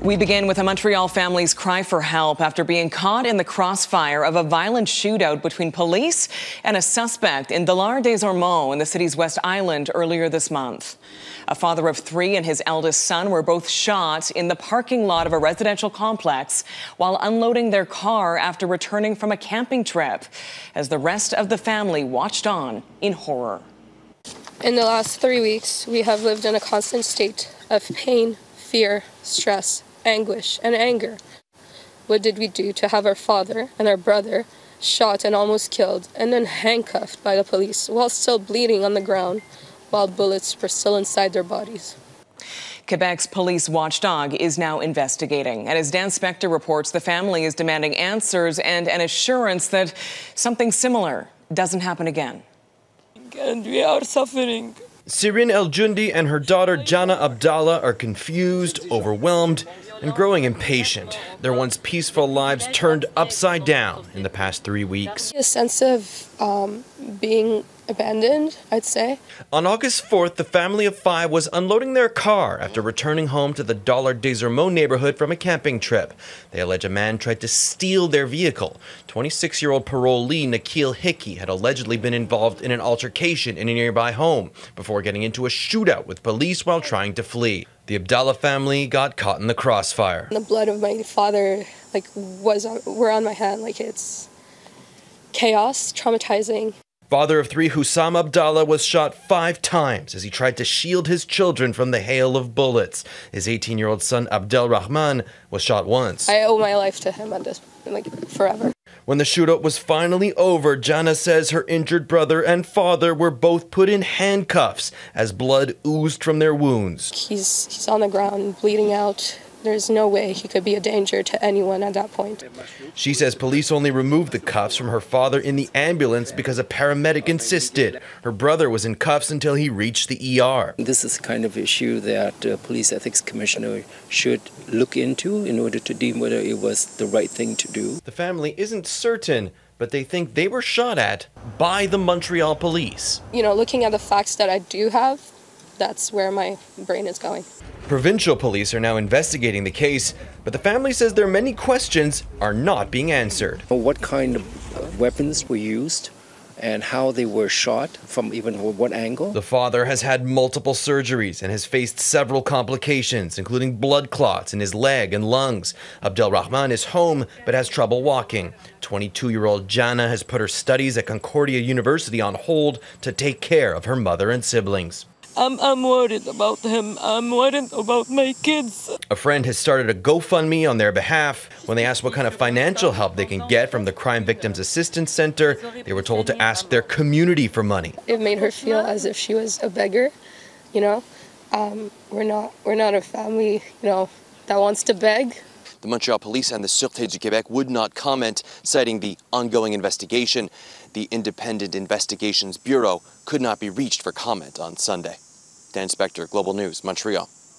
We begin with a Montreal family's cry for help after being caught in the crossfire of a violent shootout between police and a suspect in Abdallahs in the city's West Island earlier this month. A father of three and his eldest son were both shot in the parking lot of a residential complex while unloading their car after returning from a camping trip, as the rest of the family watched on in horror. In the last 3 weeks, we have lived in a constant state of pain, fear, stress, anguish, and anger. What did we do to have our father and our brother shot and almost killed, and then handcuffed by the police while still bleeding on the ground, while bullets were still inside their bodies? Quebec's police watchdog is now investigating. And as Dan Spector reports, the family is demanding answers and an assurance that something similar doesn't happen again. And we are suffering. Sirin El-Jundi and her daughter Jana Abdallah are confused, overwhelmed, and growing impatient. Their once peaceful lives turned upside down in the past 3 weeks. A sense of being abandoned, I'd say. On August 4th, the family of 5 was unloading their car after returning home to the Abdallahs neighborhood from a camping trip. They allege a man tried to steal their vehicle. 26-year-old parolee Nikhil Hickey had allegedly been involved in an altercation in a nearby home before getting into a shootout with police while trying to flee. The Abdallah family got caught in the crossfire. The blood of my father were on my hand. It's chaos, traumatizing. Father of 3 Houssam Abdallah was shot 5 times as he tried to shield his children from the hail of bullets. His 18-year-old son Abdel Rahman was shot once. I owe my life to him at this, forever. When the shootout was finally over, Jana says her injured brother and father were both put in handcuffs as blood oozed from their wounds. He's on the ground, bleeding out. There's no way he could be a danger to anyone at that point. She says police only removed the cuffs from her father in the ambulance because a paramedic insisted. Her brother was in cuffs until he reached the ER. This is the kind of issue that police ethics commissioner should look into in order to deem whether it was the right thing to do. The family isn't certain, but they think they were shot at by the Montreal police. Looking at the facts that I do have, that's where my brain is going. Provincial police are now investigating the case, but the family says their many questions are not being answered. What kind of weapons were used and how they were shot, from even what angle? The father has had multiple surgeries and has faced several complications, including blood clots in his leg and lungs. Abdel Rahman is home but has trouble walking. 22-year-old Jana has put her studies at Concordia University on hold to take care of her mother and siblings. I'm worried about him. I'm worried about my kids. A friend has started a GoFundMe on their behalf. When they asked what kind of financial help they can get from the Crime Victims Assistance Center, they were told to ask their community for money. It made her feel as if she was a beggar, We're not a family, that wants to beg. The Montreal Police and the Sûreté du Québec would not comment, citing the ongoing investigation. The Independent Investigations Bureau could not be reached for comment on Sunday. Dan Spector, Global News, Montreal.